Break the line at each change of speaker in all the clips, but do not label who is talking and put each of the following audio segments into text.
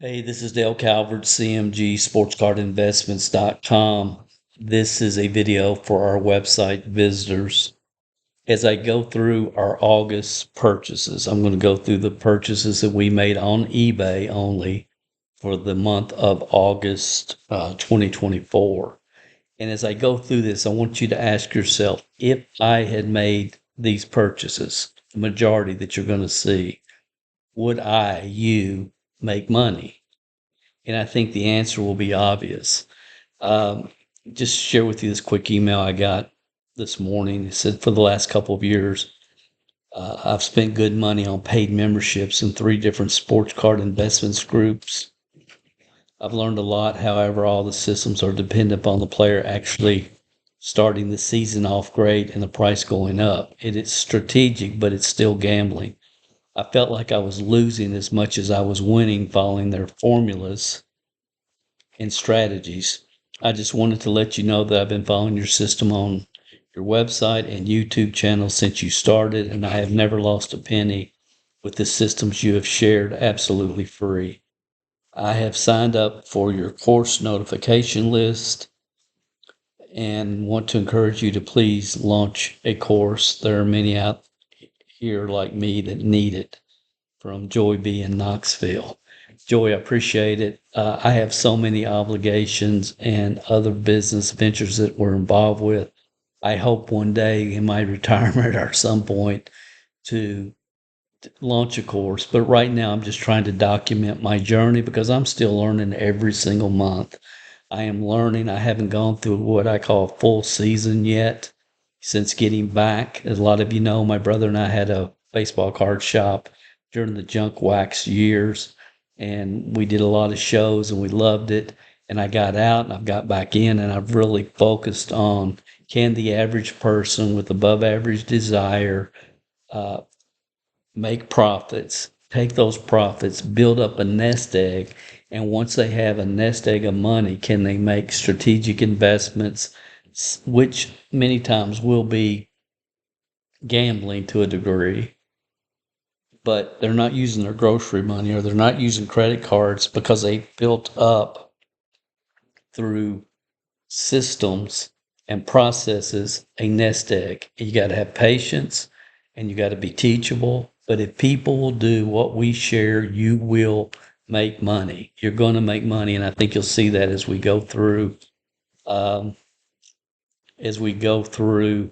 Hey, this is Dale Calvert, CMG SportsCardInvestments.com. This is a video for our website visitors. As I go through our August purchases, I'm going to go through the purchases that we made on eBay only for the month of August 2024. And as I go through this, I want you to ask yourself, if I had made these purchases, the majority that you're going to see, would you make money? And I think the answer will be obvious. Um, just share with you this quick email I got this morning. It said, for the last couple of years, I've spent good money on paid memberships in 3 different sports card investments groups. I've learned a lot. However, all the systems are dependent upon the player actually starting the season off great and the price going up. It is strategic, but it's still gambling. I felt like I was losing as much as I was winning following their formulas and strategies. I just wanted to let you know that I've been following your system on your website and YouTube channel since you started, and I have never lost a penny with the systems you have shared absolutely free. I have signed up for your course notification list and want to encourage you to please launch a course. There are many out here like me that need it, from Joy B in Knoxville. Joy, I appreciate it. I have so many obligations and other business ventures that we're involved with. I hope one day in my retirement or some point to launch a course. But right now, I'm just trying to document my journey because I'm still learning every single month. I am learning. I haven't gone through what I call a full season yet since getting back. As a lot of you know, my brother and I had a baseball card shop during the junk wax years, and we did a lot of shows and we loved it. And I got out and I've got back in, and I've really focused on, can the average person with above average desire uh, make profits, take those profits, build up a nest egg, and once they have a nest egg of money, can they make strategic investments, which many times will be gambling to a degree, but they're not using their grocery money or they're not using credit cards because they built up through systems and processes a nest egg. You got to have patience and you got to be teachable. But if people will do what we share, you will make money. You're going to make money, and I think you'll see that as we go through. Um, as we go through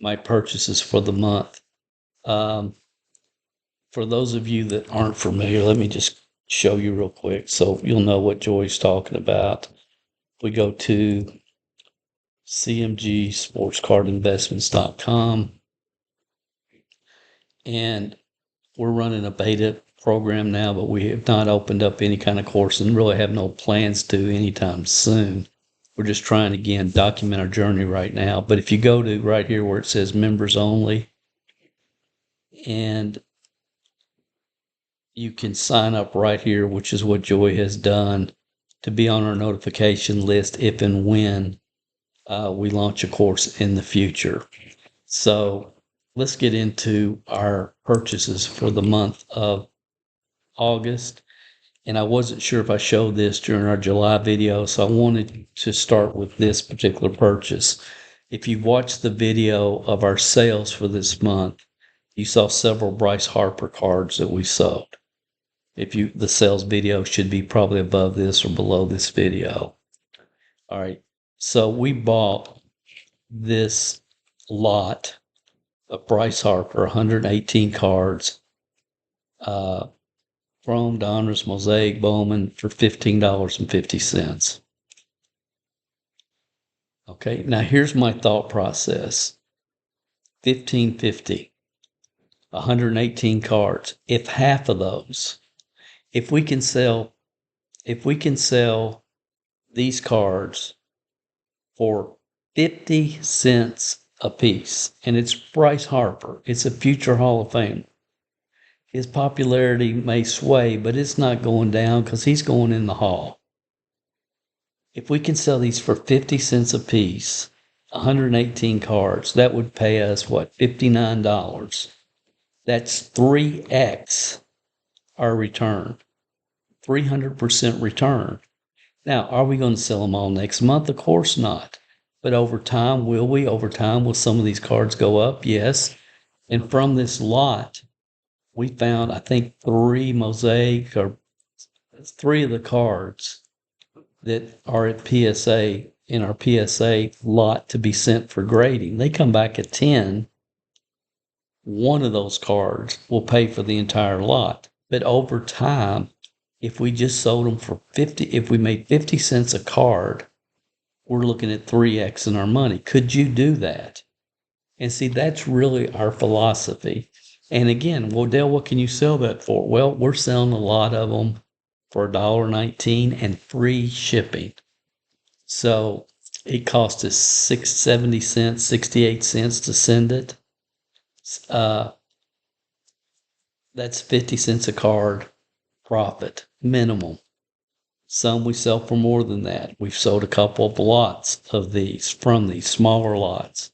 my purchases for the month. Um, for those of you that aren't familiar, let me just show you real quick so you'll know what Joy's talking about. We go to cmgsportscardinvestments.com, and we're running a beta program now, but we have not opened up any kind of course and really have no plans to anytime soon. We're just trying to, again, document our journey right now. But if you go to right here where it says members only, and you can sign up right here, which is what Joy has done, to be on our notification list if and when we launch a course in the future. So let's get into our purchases for the month of August. And I wasn't sure if I showed this during our July video, so I wanted to start with this particular purchase. If you watched the video of our sales for this month, you saw several Bryce Harper cards that we sold. The sales video should be probably above this or below this video. All right. So we bought this lot of Bryce Harper, 118 cards, Chrome, Donruss, Mosaic, Bowman for $15.50. Okay. Now here's my thought process. $15.50, 118 cards. If half of those, if we can sell these cards for 50 cents a piece, and it's Bryce Harper, it's a future Hall of Famer. His popularity may sway, but it's not going down because he's going in the Hall. If we can sell these for 50 cents a piece, 118 cards, that would pay us, what, $59. That's 3x our return. 300% return. Now, are we going to sell them all next month? Of course not. But over time, will we? Over time, will some of these cards go up? Yes. And from this lot, we found, I think, three mosaic or three of the cards that are at PSA in our PSA lot to be sent for grading. They come back at 10. One of those cards will pay for the entire lot. But over time, if we just sold them for 50, if we made 50 cents a card, we're looking at 3x in our money. Could you do that? And see, that's really our philosophy. And again, well, Dale, what can you sell that for? Well, we're selling a lot of them for $1.19 and free shipping. So it cost us 70 cents, 68 cents to send it. That's 50 cents a card profit minimum. Some we sell for more than that. We've sold a couple of lots of these from these smaller lots.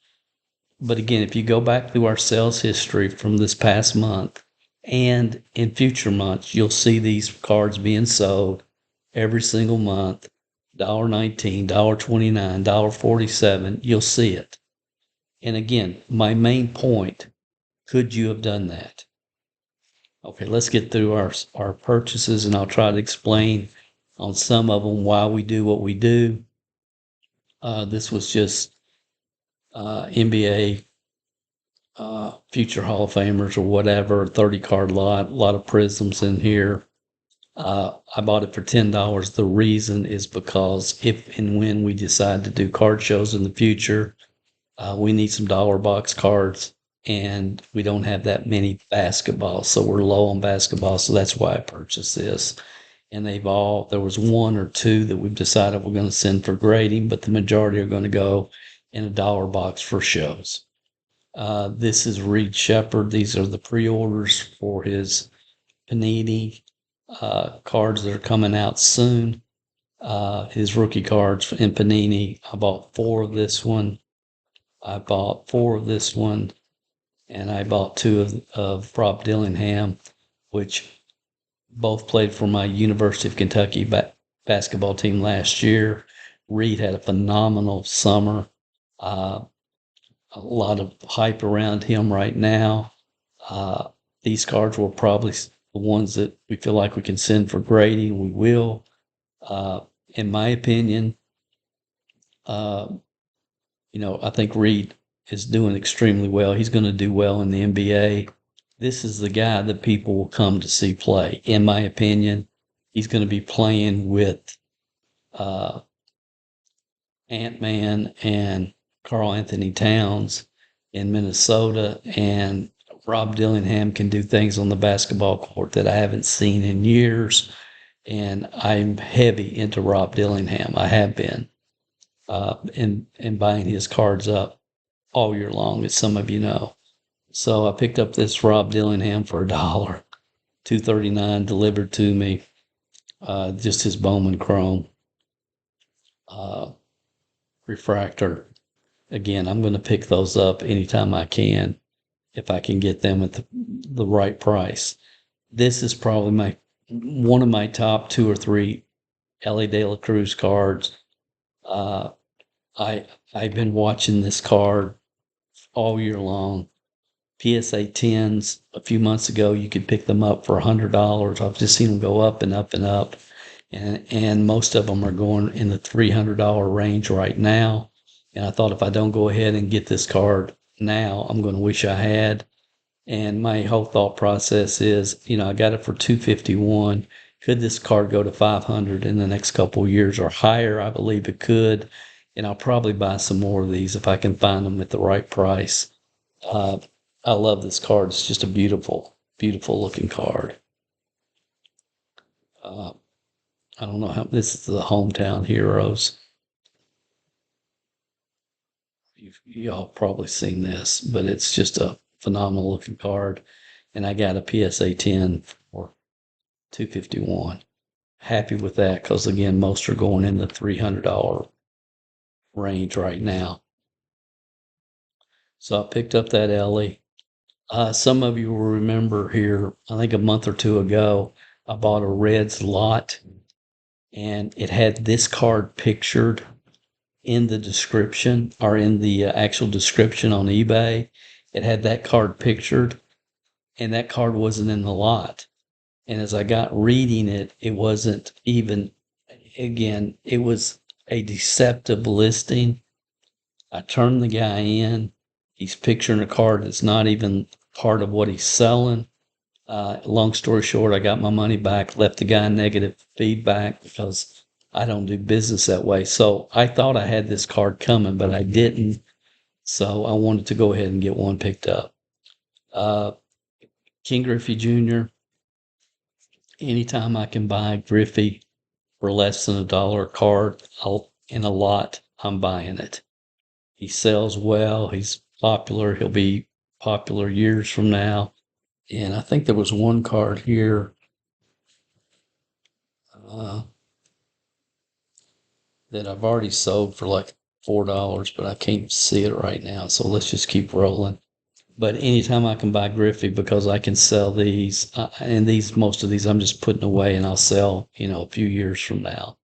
But again, if you go back through our sales history from this past month and in future months, you'll see these cards being sold every single month. $1.19, $1.29, $1.47. You'll see it. And again, my main point, could you have done that? Okay, let's get through our purchases, and I'll try to explain on some of them why we do what we do. This was just NBA future Hall of Famers or whatever, 30 card lot, a lot of prisms in here. I bought it for $10. The reason is because if and when we decide to do card shows in the future, we need some dollar box cards, and we don't have that many basketballs, so we're low on basketball, so that's why I purchased this. And there was one or two that we've decided we're going to send for grading, but the majority are going to go in a dollar box for shows. This is Reed Shepherd. These are the pre-orders for his Panini cards that are coming out soon. His rookie cards in Panini. I bought 4 of this one. I bought 4 of this one. And I bought 2 of Rob Dillingham, which both played for my University of Kentucky basketball team last year. Reed had a phenomenal summer. A lot of hype around him right now. These cards will probably the ones that we feel like we can send for grading. We will. In my opinion, I think Reed is doing extremely well. He's going to do well in the NBA. This is the guy that people will come to see play. In my opinion, he's going to be playing with Ant-Man and Karl Anthony Towns in Minnesota, and Rob Dillingham can do things on the basketball court that I haven't seen in years. And I'm heavy into Rob Dillingham. I have been, and buying his cards up all year long, as some of you know. So I picked up this Rob Dillingham for $1, $2.39 delivered to me. Just his Bowman Chrome refractor. Again, I'm going to pick those up anytime I can, if I can get them at the right price. This is probably one of my top 2 or 3 Ellie De La Cruz cards. I've been watching this card all year long. PSA 10s, a few months ago, you could pick them up for $100. I've just seen them go up and up and up. And most of them are going in the $300 range right now. And I thought, if I don't go ahead and get this card now, I'm going to wish I had. And my whole thought process is, I got it for $251. Could this card go to $500 in the next couple of years or higher? I believe it could. And I'll probably buy some more of these if I can find them at the right price. I love this card. It's just a beautiful, beautiful looking card. I don't know how, this is the Hometown Heroes. Y'all probably seen this, but it's just a phenomenal looking card. And I got a PSA 10 for $251. Happy with that, because again, most are going in the $300 range right now. So I picked up that Ellie. Some of you will remember here, I think a month or 2 ago, I bought a Reds lot, and it had this card pictured in the description, or in the actual description on eBay. It had that card pictured, and that card wasn't in the lot. And as I got reading it, it wasn't even, again, it was a deceptive listing. I turned the guy in. He's picturing a card that's not even part of what he's selling. Long story short, I got my money back, left the guy negative feedback because I don't do business that way. So I thought I had this card coming, but I didn't. So I wanted to go ahead and get one picked up. King Griffey Jr., anytime I can buy Griffey for less than $1 a card in a lot, I'm buying it. He sells well. He's popular. He'll be popular years from now. And I think there was one card here that I've already sold for like $4, but I can't see it right now. So let's just keep rolling. But anytime I can buy Griffey, because I can sell these, and most of these I'm just putting away and I'll sell, a few years from now.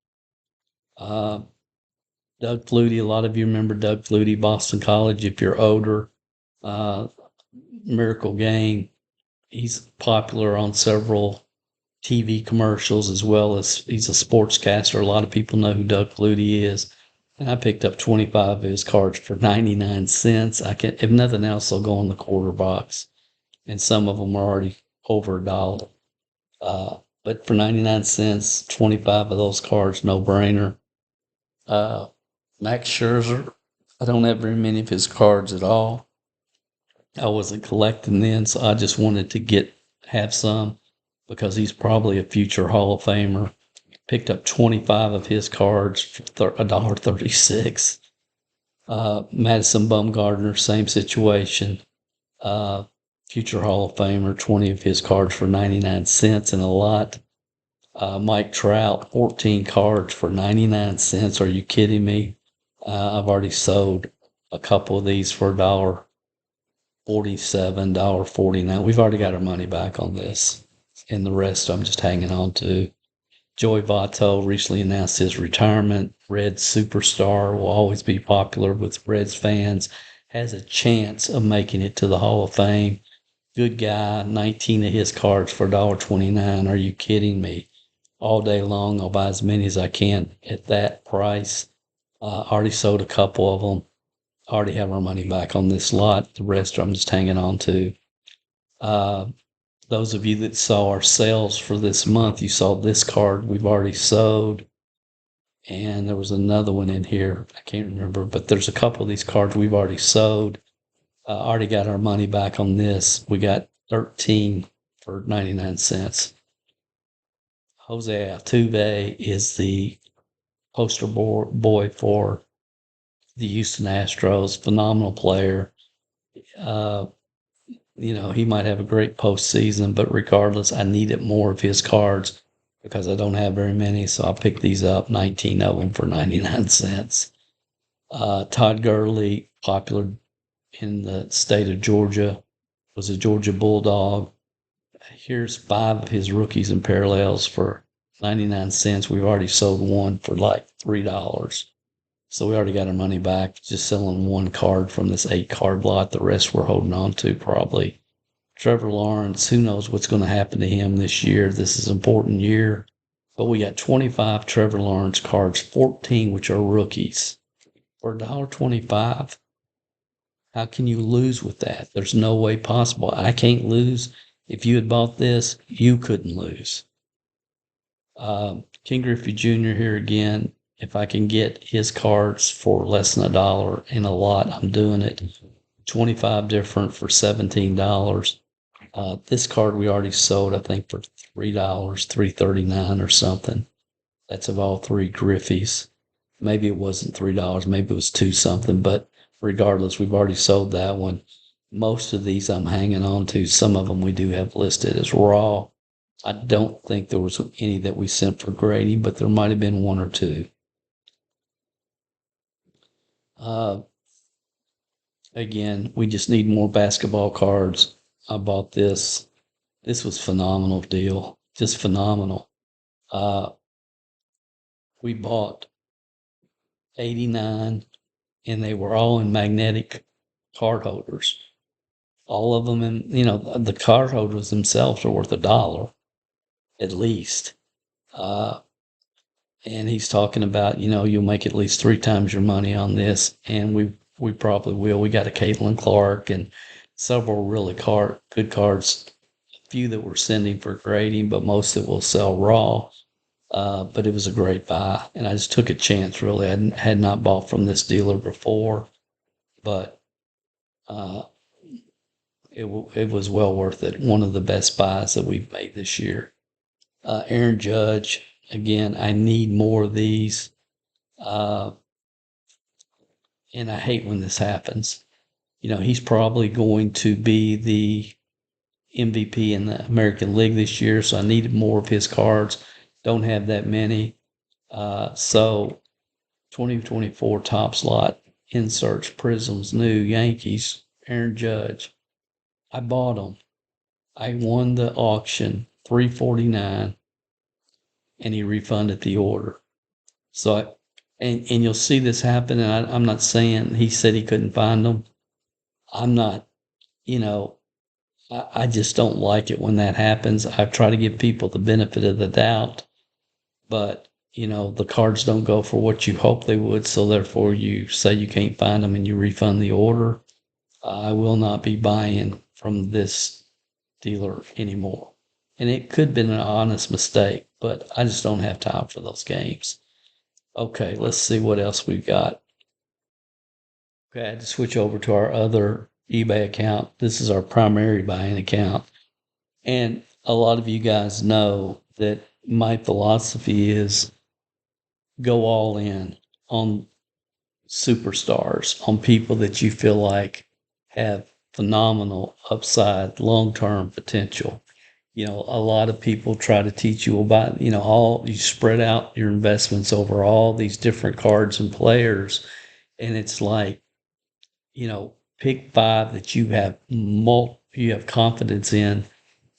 Doug Flutie, a lot of you remember Doug Flutie, Boston College. If you're older, Miracle Game, he's popular on several TV commercials, as well as he's a sportscaster. A lot of people know who Doug Flutie is. And I picked up 25 of his cards for 99 cents. If nothing else, they'll go in the quarter box. And some of them are already over $1. But for 99 cents, 25 of those cards, no brainer. Max Scherzer, I don't have very many of his cards at all. I wasn't collecting then, so I just wanted to have some, because he's probably a future Hall of Famer. Picked up 25 of his cards for $1.36. Madison Bumgarner, same situation. Future Hall of Famer, 20 of his cards for 99 cents in a lot. Mike Trout, 14 cards for 99 cents. Are you kidding me? I've already sold a couple of these for $1.47, $1.49. We've already got our money back on this. And the rest I'm just hanging on to. Joey Votto recently announced his retirement. Reds superstar, will always be popular with Reds fans. Has a chance of making it to the Hall of Fame. Good guy. 19 of his cards for $1.29. Are you kidding me? All day long, I'll buy as many as I can at that price. Already sold a couple of them. Already have our money back on this lot. The rest I'm just hanging on to. Those of you that saw our sales for this month, you saw this card we've already sold. And there was another one in here. I can't remember, but there's a couple of these cards we've already sold. Already got our money back on this. We got 13 for 99 cents. Jose Altuve is the poster boy for the Houston Astros. Phenomenal player. He might have a great postseason, but regardless, I needed more of his cards because I don't have very many. So I picked these up, 19 of them for 99 cents. Todd Gurley, popular in the state of Georgia, was a Georgia Bulldog. Here's 5 of his rookies and parallels for 99 cents. We've already sold one for like $3. So we already got our money back, just selling one card from this 8-card lot. The rest we're holding on to probably. Trevor Lawrence, who knows what's going to happen to him this year. This is an important year. But we got 25 Trevor Lawrence cards, 14 which are rookies, for $1.25. How can you lose with that? There's no way possible. I can't lose. If you had bought this, you couldn't lose. King Griffey Jr. here again. If I can get his cards for less than $1 in a lot, I'm doing it. 25 different for $17. This card we already sold, I think, for $3, $3.39 or something. That's of all 3 Griffies. Maybe it wasn't $3, maybe it was 2 something, but regardless, we've already sold that one. Most of these I'm hanging on to. Some of them we do have listed as raw. I don't think there was any that we sent for grading, but there might have been 1 or 2. Again, we just need more basketball cards. I bought this. This was a phenomenal deal. just phenomenal. We bought 89, and they were all in magnetic card holders. All of them, and the card holders themselves are worth $1 at least. And he's talking about, you'll make at least 3 times your money on this, and we probably will. We got a Caitlin Clark and several really good cards. A few that we're sending for grading, but most that will sell raw. But it was a great buy, and I just took a chance. Really, I had not bought from this dealer before, but it was well worth it. One of the best buys that we've made this year. Aaron Judge, again, I need more of these. And I hate when this happens. He's probably going to be the MVP in the American League this year, so I needed more of his cards. Don't have that many. So 2024 top slot inserts, Prisms, new Yankees, Aaron Judge. I bought them. I won the auction, $349, and he refunded the order. So, and you'll see this happen. And I'm not saying he said he couldn't find them. I'm not, I just don't like it when that happens. I try to give people the benefit of the doubt, but the cards don't go for what you hope they would. So therefore, you say you can't find them and you refund the order. I will not be buying from this dealer anymore. And it could have been an honest mistake, but I just don't have time for those games. Okay, let's see what else we've got. Okay, I had to switch over to our other eBay account. This is our primary buying account. And a lot of you guys know that my philosophy is go all in on superstars, on people that you feel like have phenomenal upside, long-term potential. A lot of people try to teach you about, you spread out your investments over all these different cards and players. And it's like, pick 5 that you have confidence in,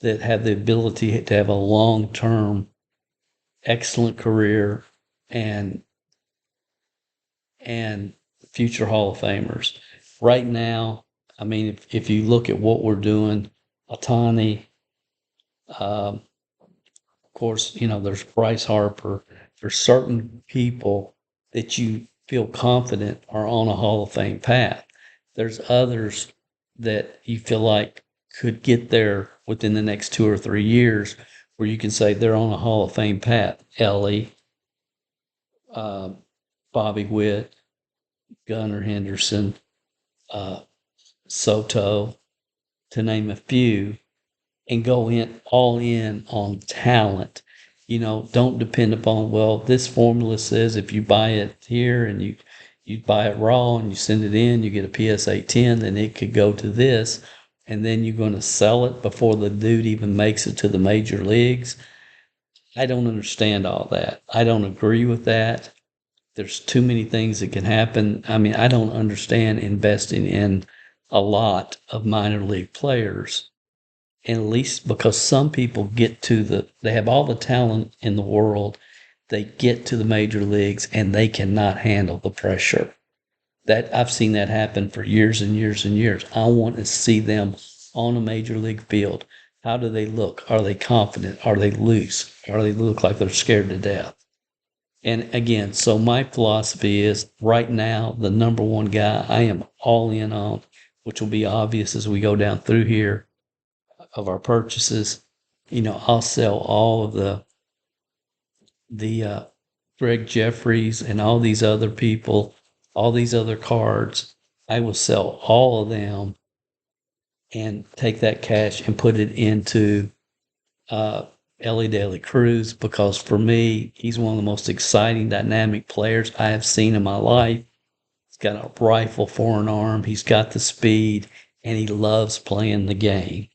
that have the ability to have a long-term, excellent career and future Hall of Famers. Right now, I mean, if you look at what we're doing, Ohtani, of course, there's Bryce Harper. There's certain people that you feel confident are on a Hall of Fame path. There's others that you feel like could get there within the next 2 or 3 years, where you can say they're on a Hall of Fame path. Ellie, Bobby Witt, Gunnar Henderson, Soto, to name a few, and go all in on talent. Don't depend upon, well, this formula says if you buy it here and you buy it raw and you send it in, you get a PSA 10, then it could go to this, and then you're going to sell it before the dude even makes it to the major leagues. I don't understand all that. I don't agree with that. There's too many things that can happen. I mean, I don't understand investing in a lot of minor league players. And at least because some people they have all the talent in the world, they get to the major leagues and they cannot handle the pressure. That I've seen that happen for years and years and years. I want to see them on a major league field. How do they look? Are they confident? Are they loose? Are they look like they're scared to death? And again, so my philosophy is right now, the number one guy I am all in on, which will be obvious as we go down through here of our purchases. I'll sell all of the Greg Jeffries and all these other people, all these other cards. I will sell all of them and take that cash and put it into Ellie De La Cruz, because for me, he's one of the most exciting, dynamic players I have seen in my life. He's got a rifle for an arm. He's got the speed, and he loves playing the game.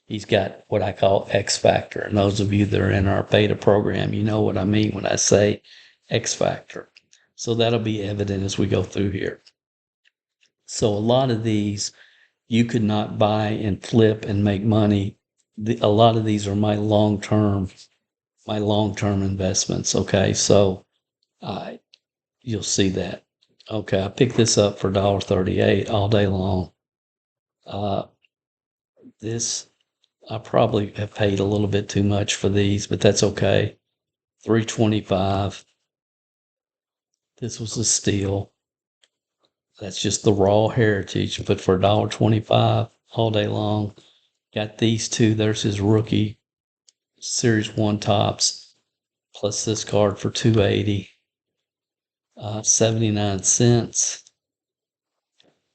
He's got what I call X Factor. And those of you that are in our beta program, you know what I mean when I say X Factor. So that'll be evident as we go through here. So a lot of these you could not buy and flip and make money a lot of these are my long-term investments. Okay. So I you'll see that. Okay. I picked this up for $1.38 all day long. Uh, this, I probably have paid a little bit too much for these, but that's okay. 325. This was a steal. That's just the raw heritage, but for $1.25 all day long. Got these two. There's his rookie Series 1 tops, plus this card for $2.80, 79 cents.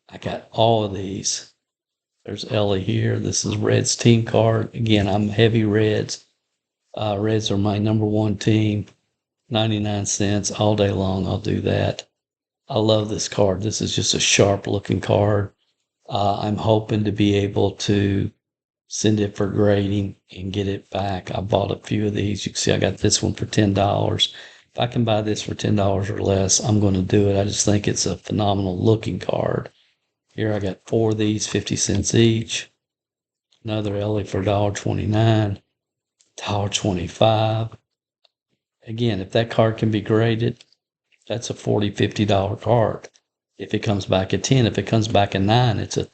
I got all of these. There's Ellie here. This is Red's team card. Again, I'm heavy Reds. Reds are my number one team. 99 cents all day long. I'll do that. I love this card. This is just a sharp looking card. I'm hoping to be able to send it for grading and get it back. I bought a few of these. You can see I got this one for $10. If I can buy this for $10 or less, I'm going to do it. I just think it's a phenomenal looking card. Here I got 4 of these, 50 cents each. Another Ellie for $1.29, $1.25. Again, if that card can be graded, that's a $40, $50 card. If it comes back at 10, if it comes back at 9, it's a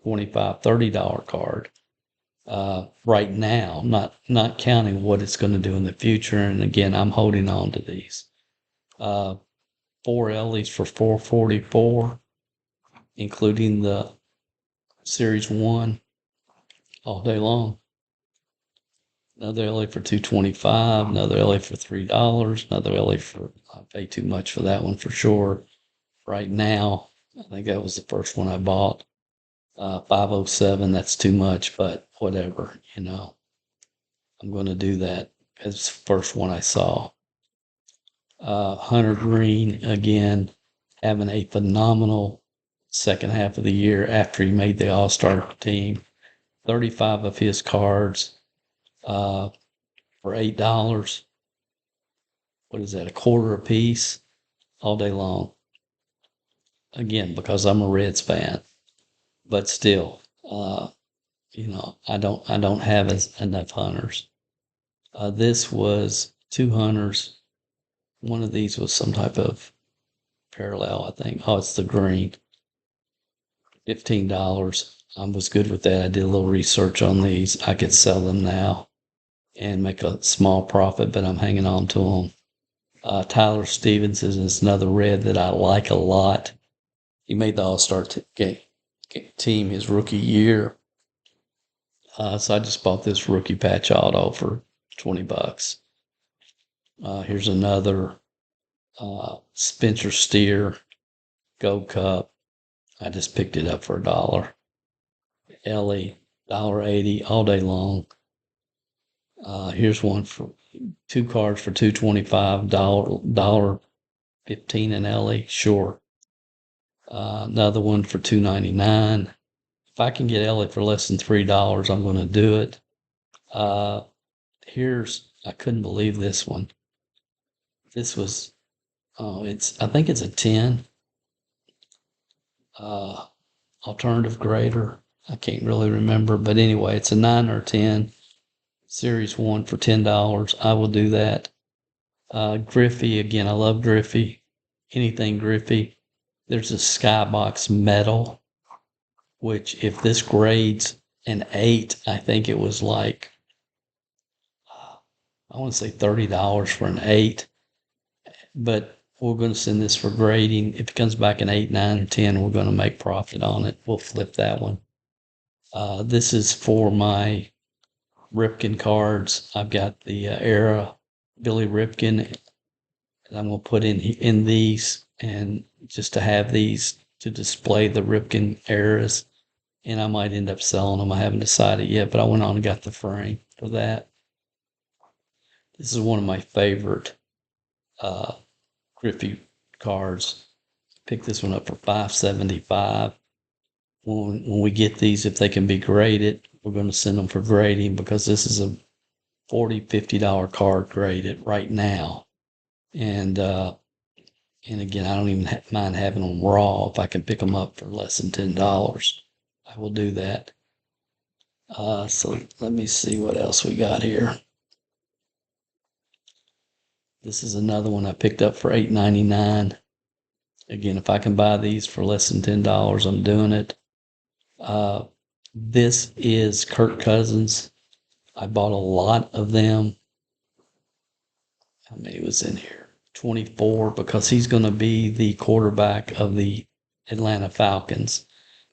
$25, $30 card. Right now, not counting what it's going to do in the future. And again, I'm holding on to these. 4 Ellie's for $4.44, including the Series 1 all day long. Another Ellie for $2.25, another Ellie for $3, another Ellie for, I pay too much for that one for sure. Right now, I think that was the first one I bought. 507, that's too much, but whatever, I'm going to do that. It's the first one I saw. Hunter Green, again, having a phenomenal second half of the year after he made the All-Star team. 35 of his cards for $8. What is that, a quarter a piece? All day long. Again, because I'm a Reds fan. But still, I don't have enough hunters. This was 2 hunters. One of these was some type of parallel, I think. Oh, it's the green. $15. I was good with that. I did a little research on these. I could sell them now and make a small profit, but I'm hanging on to them. Tyler Stevenson is another red that I like a lot. He made the All-Star team his rookie year. So I just bought this rookie patch auto for $20. Here's another Spencer Steer Gold Cup. I just picked it up for $1. Ellie, $1.80 all day long. Here's one for 2 cards for $2.25, $1.15 in Ellie, sure. Another one for $2.99. If I can get Ellie for less than $3, I'm going to do it. I couldn't believe this one. This was, I think it's a 10. Alternative grader. I can't really remember, but anyway, it's a 9 or 10. Series 1 for $10. I will do that. Griffey, again, I love Griffey. Anything Griffey. There's a Skybox Metal, which if this grades an 8, I think it was like, I want to say $30 for an 8. But we're going to send this for grading. If it comes back an 8, 9, or 10, we're going to make profit on it. We'll flip that one. This is for my Ripken cards. I've got the era Billy Ripken, and I'm going to put in these, and just to have these to display the Ripken eras, and I might end up selling them. I haven't decided yet, but I went on and got the frame for that. This is one of my favorite Griffey cards. Picked this one up for $5.75. When we get these, if they can be graded, we're going to send them for grading, because this is a $40, $50 card graded right now. And again, I don't even mind having them raw if I can pick them up for less than $10. I will do that. So let me see what else we got here. This is another one I picked up for $8.99. Again, if I can buy these for less than $10, I'm doing it. This is Kirk Cousins. I bought a lot of them. How many was in here? 24, because he's going to be the quarterback of the Atlanta Falcons.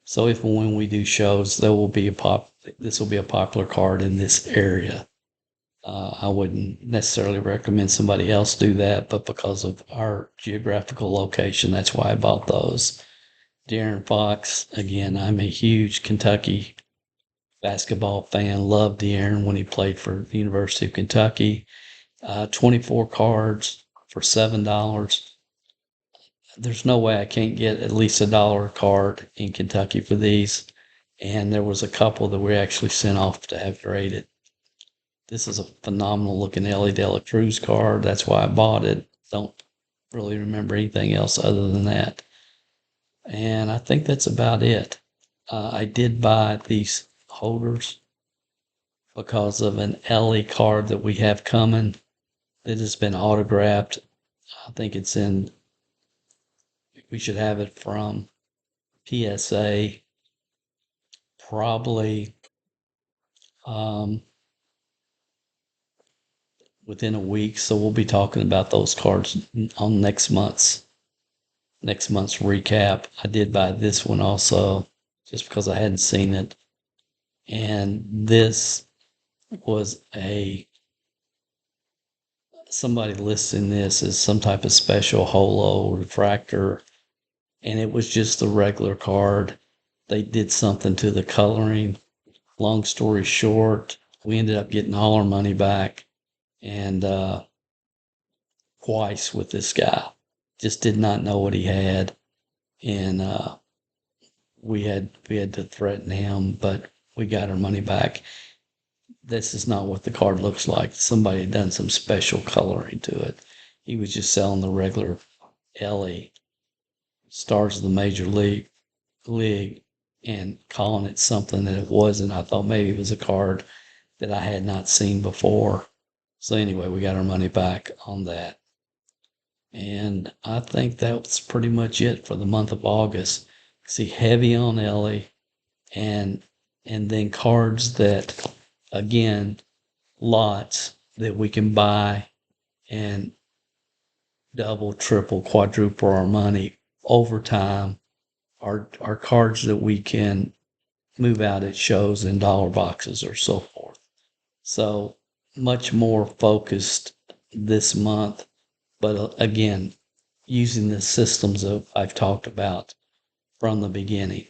So if and when we do shows, this will be a popular card in this area. I wouldn't necessarily recommend somebody else do that, but because of our geographical location, that's why I bought those. De'Aaron Fox, again, I'm a huge Kentucky basketball fan. Loved De'Aaron when he played for the University of Kentucky. 24 cards for $7. There's no way I can't get at least $1 a card in Kentucky for these. And there was a couple that we actually sent off to have graded. This is a phenomenal looking Ellie De La Cruz card. That's why I bought it. Don't really remember anything else other than that. And I think that's about it. I did buy these holders because of an Ellie card that we have coming that has been autographed. I think we should have it from PSA probably within a week. So we'll be talking about those cards on next month's recap. I did buy this one also just because I hadn't seen it. And this was somebody listing this as some type of special holo refractor, and it was just the regular card. They did something to the coloring. Long story short, we ended up getting all our money back, and twice with this guy. Just did not know what he had, and we had to threaten him, but we got our money back. This is not what the card looks like. Somebody had done some special coloring to it. He was just selling the regular Ellie Stars of the Major League and calling it something that it wasn't. I thought maybe it was a card that I had not seen before. So anyway, we got our money back on that. And I think that's pretty much it for the month of August. See, heavy on Ellie and then cards that, again, lots that we can buy and double, triple, quadruple our money over time are cards that we can move out at shows in dollar boxes or so forth. So much more focused this month, but again, using the systems that I've talked about from the beginning.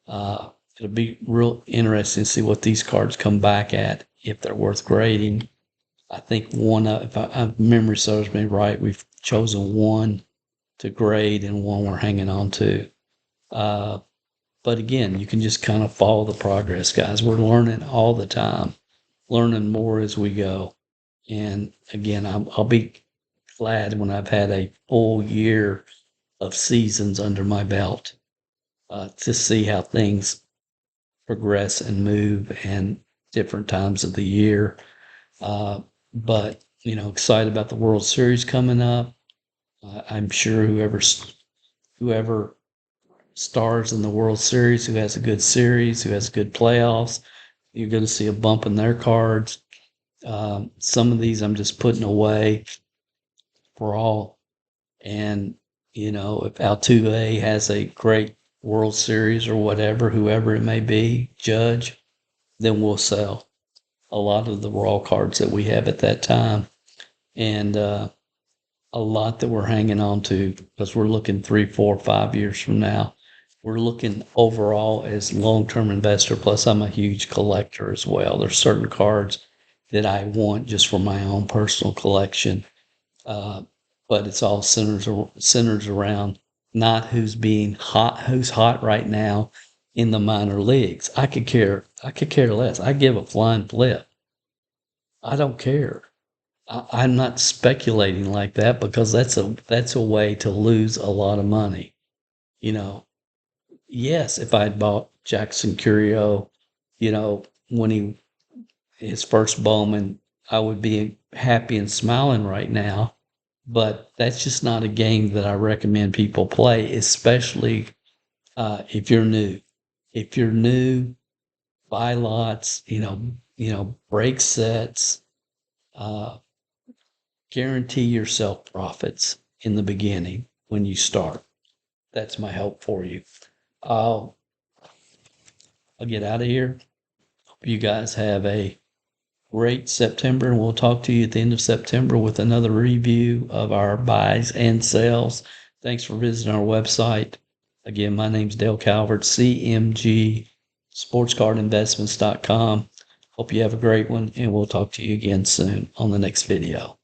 It'll be real interesting to see what these cards come back at, if they're worth grading. I think if memory serves me right, we've chosen one to grade and one we're hanging on to. But again, you can just kind of follow the progress, guys. We're learning all the time, learning more as we go. And again, I'll be glad when I've had a full year of seasons under my belt to see how things progress and move and different times of the year. But, excited about the World Series coming up. I'm sure whoever stars in the World Series, who has a good series, who has good playoffs, you're going to see a bump in their cards. Some of these I'm just putting away for all. And, if Altuve has a great World Series or whatever, whoever it may be, Judge, then we'll sell a lot of the raw cards that we have at that time. And a lot that we're hanging on to because we're looking 3, 4, 5 years from now. We're looking overall as long-term investor. Plus, I'm a huge collector as well. There's certain cards that I want just for my own personal collection. But it's all centers around not who's hot right now in the minor leagues. I could care less. I give a flying flip. I don't care. I'm not speculating like that because that's a way to lose a lot of money. Yes, if I'd bought Jackson Curio, when his first Bowman, I would be happy and smiling right now. But that's just not a game that I recommend people play, especially if you're new. If you're new, buy lots, break sets, uh, guarantee yourself profits in the beginning when you start. That's my help for you. I'll I'll get out of here. Hope you guys have a great September, and we'll talk to you at the end of September with another review of our buys and sales. Thanks for visiting our website. Again, my name's Dale Calvert, CMG SportsCardInvestments.com. Hope you have a great one, and we'll talk to you again soon on the next video.